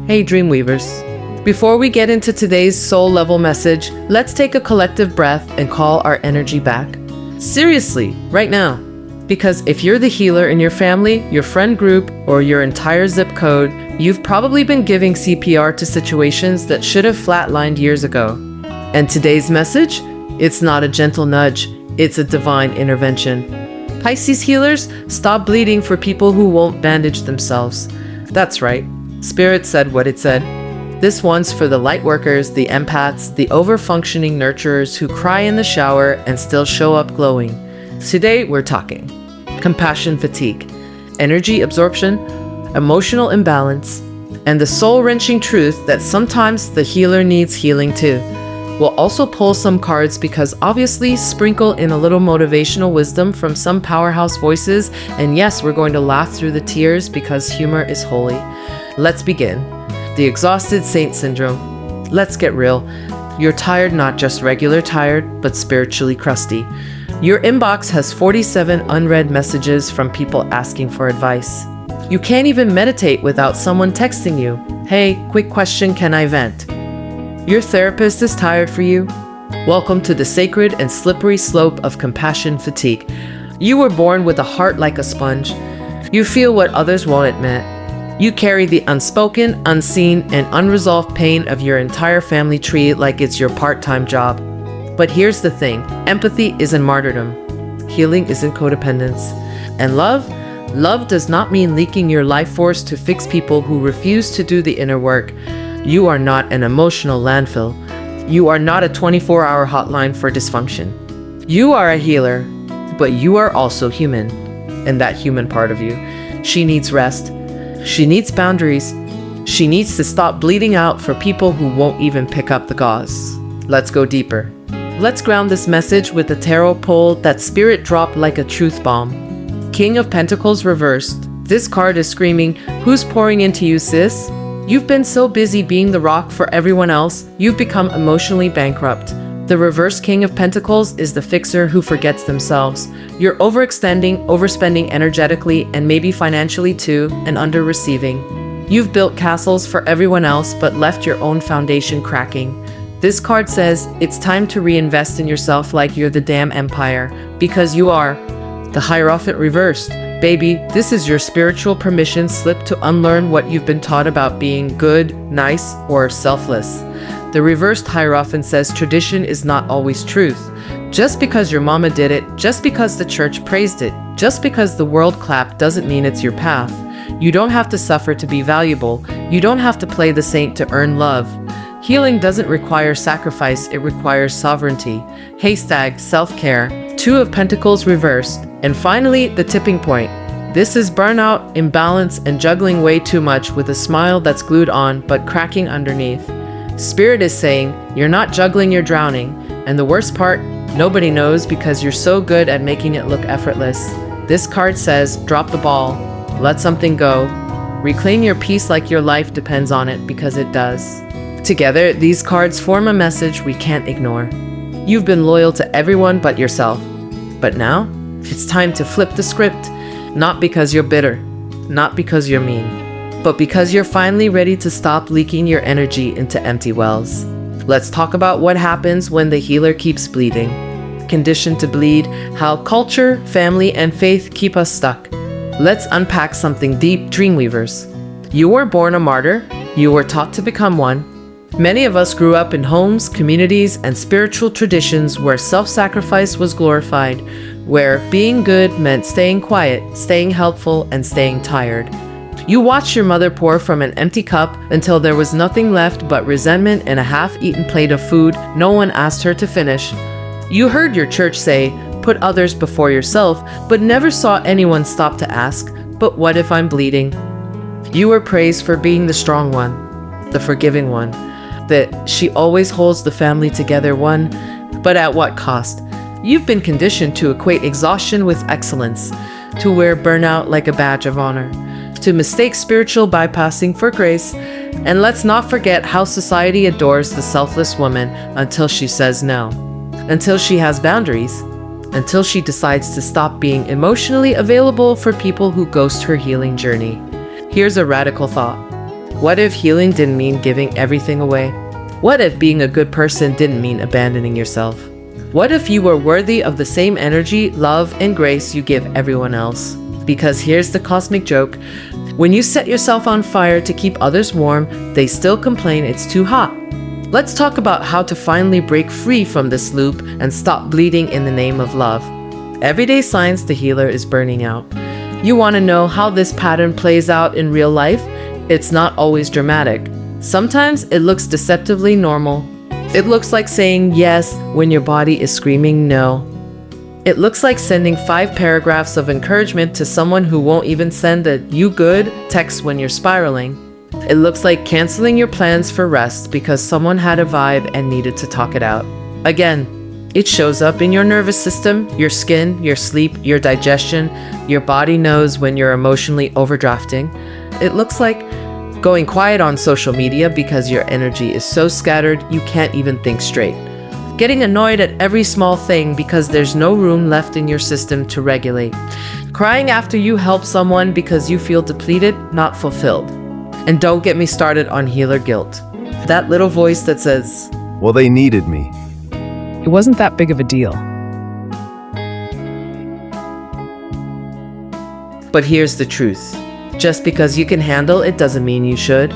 Hey Dreamweavers. Before we get into today's soul level message, let's take a collective breath and call our energy back. Seriously, right now. Because if you're the healer in your family, your friend group, or your entire zip code, you've probably been giving CPR to situations that should have flatlined years ago. And today's message? It's not a gentle nudge, it's a divine intervention. Pisces healers, stop bleeding for people who won't bandage themselves. That's right. Spirit said what it said. This one's for the Lightworkers, the Empaths, the over-functioning nurturers who cry in the shower and still show up glowing. Today, we're talking compassion fatigue, energy absorption, emotional imbalance, and the soul-wrenching truth that sometimes the healer needs healing too. We'll also pull some cards because obviously sprinkle in a little motivational wisdom from some powerhouse voices, and yes, we're going to laugh through the tears because humor is holy. Let's begin. The exhausted saint syndrome. Let's get real. You're tired, not just regular tired, but spiritually crusty. Your inbox has 47 unread messages from people asking for advice. You can't even meditate without someone texting you, "Hey, quick question, can I vent?" Your therapist is tired for you. Welcome to the sacred and slippery slope of compassion fatigue. You were born with a heart like a sponge. You feel what others won't admit. You carry the unspoken, unseen, and unresolved pain of your entire family tree like it's your part-time job. But here's the thing, empathy isn't martyrdom. Healing isn't codependence. And love does not mean leaking your life force to fix people who refuse to do the inner work. You are not an emotional landfill. You are not a 24-hour hotline for dysfunction. You are a healer, but you are also human. And that human part of you, she needs rest. She needs boundaries. She needs to stop bleeding out for people who won't even pick up the gauze. Let's go deeper. Let's ground this message with a tarot pull that spirit dropped like a truth bomb. King of Pentacles Reversed. This card is screaming, who's pouring into you, sis? You've been so busy being the rock for everyone else, you've become emotionally bankrupt. The reverse King of Pentacles is the fixer who forgets themselves. You're overextending, overspending energetically, and maybe financially too, and under-receiving. You've built castles for everyone else, but left your own foundation cracking. This card says, it's time to reinvest in yourself like you're the damn empire, because you are. The Hierophant Reversed. Baby, this is your spiritual permission slip to unlearn what you've been taught about being good, nice, or selfless. The reversed Hierophant says tradition is not always truth. Just because your mama did it, just because the church praised it, just because the world clapped doesn't mean it's your path. You don't have to suffer to be valuable. You don't have to play the saint to earn love. Healing doesn't require sacrifice, it requires sovereignty. Haystack, self-care, Two of Pentacles Reversed. And finally, the tipping point. This is burnout, imbalance, and juggling way too much with a smile that's glued on but cracking underneath. Spirit is saying, you're not juggling, you're drowning. And the worst part, nobody knows because you're so good at making it look effortless. This card says, drop the ball, let something go. Reclaim your peace like your life depends on it, because it does. Together, these cards form a message we can't ignore. You've been loyal to everyone but yourself. But now, it's time to flip the script. Not because you're bitter, not because you're mean, but because you're finally ready to stop leaking your energy into empty wells. Let's talk about what happens when the healer keeps bleeding. Conditioned to bleed, how culture, family, and faith keep us stuck. Let's unpack something deep, Dreamweavers. You were born a martyr, you were taught to become one. Many of us grew up in homes, communities, and spiritual traditions where self-sacrifice was glorified, where being good meant staying quiet, staying helpful, and staying tired. You watched your mother pour from an empty cup until there was nothing left but resentment and a half-eaten plate of food no one asked her to finish. You heard your church say, put others before yourself, but never saw anyone stop to ask, but what if I'm bleeding? You were praised for being the strong one, the forgiving one, that she always holds the family together one, but at what cost? You've been conditioned to equate exhaustion with excellence, to wear burnout like a badge of honor, to mistake spiritual bypassing for grace, and let's not forget how society adores the selfless woman until she says no, until she has boundaries, until she decides to stop being emotionally available for people who ghost her healing journey. Here's a radical thought. What if healing didn't mean giving everything away? What if being a good person didn't mean abandoning yourself? What if you were worthy of the same energy, love, and grace you give everyone else? Because here's the cosmic joke. When you set yourself on fire to keep others warm, they still complain it's too hot. Let's talk about how to finally break free from this loop and stop bleeding in the name of love. Everyday signs the healer is burning out. You want to know how this pattern plays out in real life? It's not always dramatic. Sometimes it looks deceptively normal. It looks like saying yes when your body is screaming no. It looks like sending 5 paragraphs of encouragement to someone who won't even send a "you good" text when you're spiraling. It looks like canceling your plans for rest because someone had a vibe and needed to talk it out. Again, it shows up in your nervous system, your skin, your sleep, your digestion. Your body knows when you're emotionally overdrafting. It looks like going quiet on social media because your energy is so scattered you can't even think straight. Getting annoyed at every small thing because there's no room left in your system to regulate. Crying after you help someone because you feel depleted, not fulfilled. And don't get me started on healer guilt. That little voice that says, "Well, they needed me. It wasn't that big of a deal." but here's the truth. Just because you can handle it doesn't mean you should.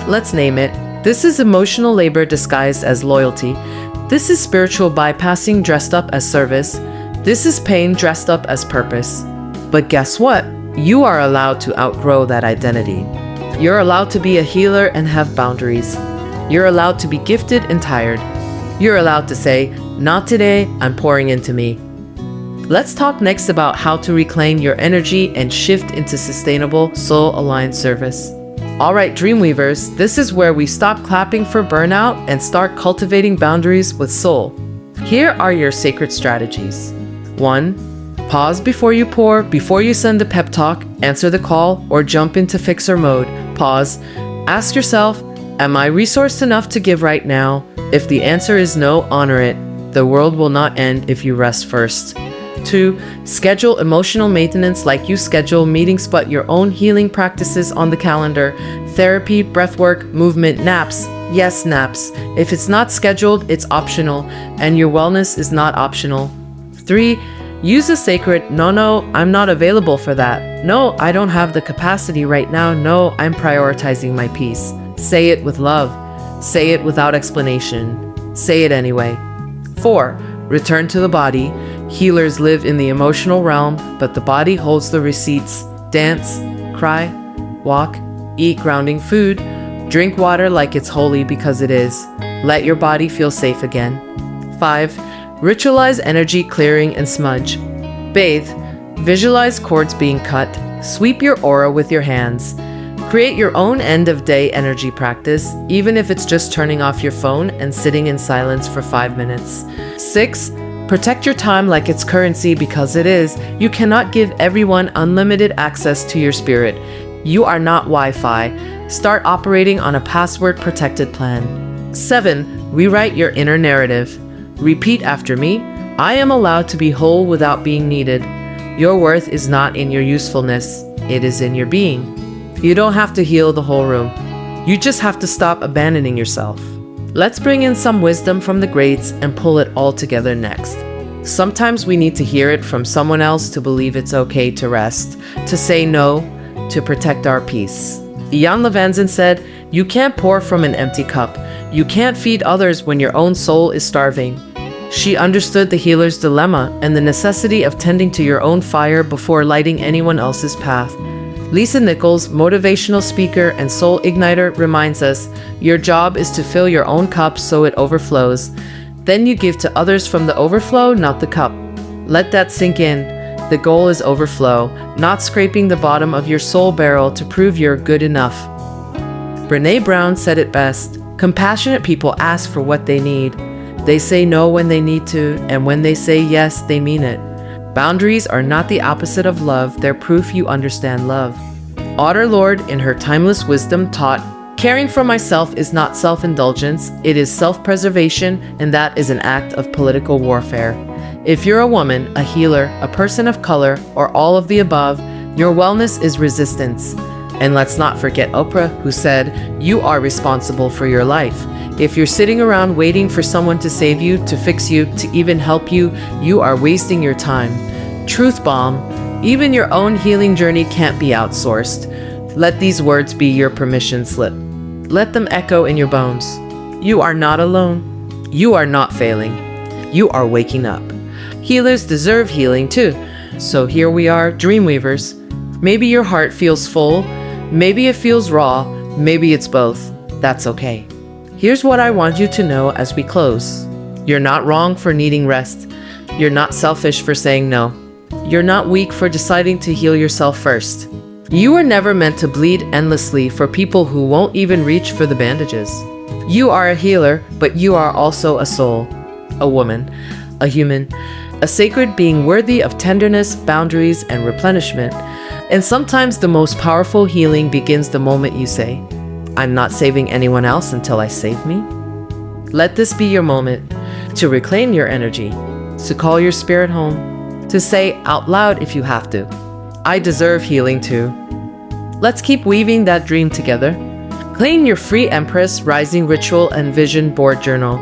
Let's name it. This is emotional labor disguised as loyalty. This is spiritual bypassing dressed up as service. This is pain dressed up as purpose. But guess what? You are allowed to outgrow that identity. You're allowed to be a healer and have boundaries. You're allowed to be gifted and tired. You're allowed to say, "Not today, I'm pouring into me." Let's talk next about how to reclaim your energy and shift into sustainable, soul-aligned service. All right, Dreamweavers, this is where we stop clapping for burnout and start cultivating boundaries with soul. Here are your sacred strategies. 1. Pause before you pour, before you send the pep talk, answer the call, or jump into fixer mode. Pause. Ask yourself, am I resourced enough to give right now? If the answer is no, honor it. The world will not end if you rest first. 2. Schedule emotional maintenance like you schedule meetings, but your own healing practices on the calendar. Therapy, breathwork, movement, naps. Yes, naps. If it's not scheduled, it's optional, and your wellness is not optional. 3. Use a sacred, no, I'm not available for that. No, I don't have the capacity right now. No, I'm prioritizing my peace. Say it with love. Say it without explanation. Say it anyway. 4. Return to the body. Healers live in the emotional realm, but the body holds the receipts. Dance, cry, walk, eat grounding food, drink water like it's holy because it is. Let your body feel safe again. 5. Ritualize energy clearing and smudge. Bathe. Visualize cords being cut. Sweep your aura with your hands. Create your own end-of-day energy practice, even if it's just turning off your phone and sitting in silence for 5 minutes. 6. Protect your time like it's currency because it is. You cannot give everyone unlimited access to your spirit. You are not Wi-Fi. Start operating on a password-protected plan. 7. Rewrite your inner narrative. Repeat after me. I am allowed to be whole without being needed. Your worth is not in your usefulness. It is in your being. You don't have to heal the whole room. You just have to stop abandoning yourself. Let's bring in some wisdom from the greats and pull it all together next. Sometimes we need to hear it from someone else to believe it's okay to rest, to say no, to protect our peace. Jan Levanzin said, "You can't pour from an empty cup. You can't feed others when your own soul is starving." She understood the healer's dilemma and the necessity of tending to your own fire before lighting anyone else's path. Lisa Nichols, motivational speaker and soul igniter, reminds us, your job is to fill your own cup so it overflows. Then you give to others from the overflow, not the cup. Let that sink in. The goal is overflow, not scraping the bottom of your soul barrel to prove you're good enough. Brené Brown said it best. Compassionate people ask for what they need. They say no when they need to, and when they say yes, they mean it. Boundaries are not the opposite of love, they're proof you understand love. Otter Lord, in her timeless wisdom, taught, "Caring for myself is not self-indulgence, it is self-preservation, and that is an act of political warfare." If you're a woman, a healer, a person of color, or all of the above, your wellness is resistance. And let's not forget Oprah, who said, "You are responsible for your life." If you're sitting around waiting for someone to save you, to fix you, to even help you, you are wasting your time. Truth bomb. Even your own healing journey can't be outsourced. Let these words be your permission slip. Let them echo in your bones. You are not alone. You are not failing. You are waking up. Healers deserve healing too. So here we are, Dreamweavers. Maybe your heart feels full. Maybe it feels raw. Maybe it's both. That's okay. Here's what I want you to know as we close. You're not wrong for needing rest. You're not selfish for saying no. You're not weak for deciding to heal yourself first. You were never meant to bleed endlessly for people who won't even reach for the bandages. You are a healer, but you are also a soul, a woman, a human, a sacred being worthy of tenderness, boundaries, and replenishment. And sometimes the most powerful healing begins the moment you say, "I'm not saving anyone else until I save me." Let this be your moment to reclaim your energy, to call your spirit home, to say out loud if you have to, "I deserve healing too." Let's keep weaving that dream together. Claim your free Empress Rising Ritual and Vision Board Journal.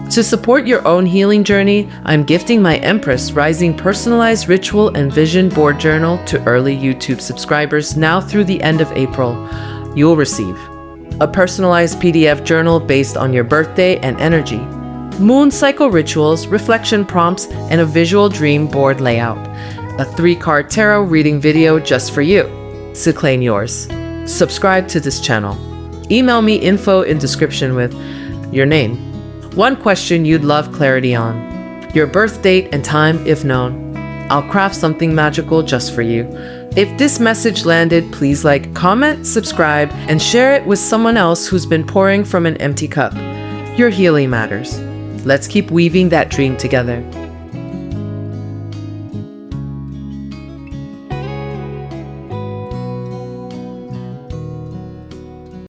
To support your own healing journey, I'm gifting my Empress Rising Personalized Ritual and Vision Board Journal to early YouTube subscribers now through the end of April. You'll receive a personalized PDF journal based on your birthday and energy, moon cycle rituals, reflection prompts, and a visual dream board layout. A 3-card tarot reading video just for you. So claim yours. Subscribe to this channel. Email me info in description with your name, one question you'd love clarity on, your birth date and time if known. I'll craft something magical just for you. If this message landed, please like, comment, subscribe, and share it with someone else who's been pouring from an empty cup. Your healing matters. Let's keep weaving that dream together.